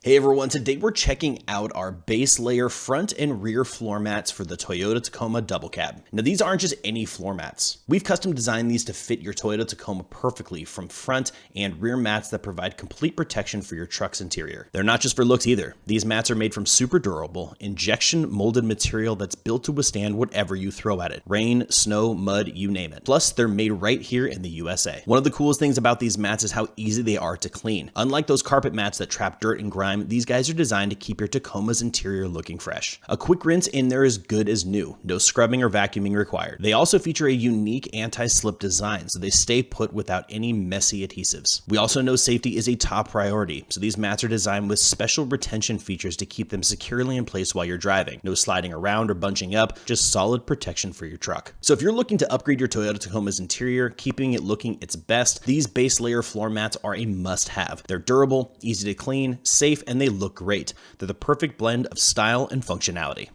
Hey everyone, today we're checking out our base layer front and rear floor mats for the Toyota Tacoma double cab. Now these aren't just any floor mats. We've custom designed these to fit your Toyota Tacoma perfectly from front and rear mats that provide complete protection for your truck's interior. They're not just for looks either. These mats are made from super durable, injection molded material that's built to withstand whatever you throw at it. Rain, snow, mud, you name it. Plus, they're made right here in the USA. One of the coolest things about these mats is how easy they are to clean. Unlike those carpet mats that trap dirt and grime, these guys are designed to keep your Tacoma's interior looking fresh. A quick rinse in there is good as new, no scrubbing or vacuuming required. They also feature a unique anti-slip design, so they stay put without any messy adhesives. We also know safety is a top priority, so these mats are designed with special retention features to keep them securely in place while you're driving. No sliding around or bunching up, just solid protection for your truck. So if you're looking to upgrade your Toyota Tacoma's interior, keeping it looking its best, these base layer floor mats are a must-have. They're durable, easy to clean, safe, and they look great. They're the perfect blend of style and functionality.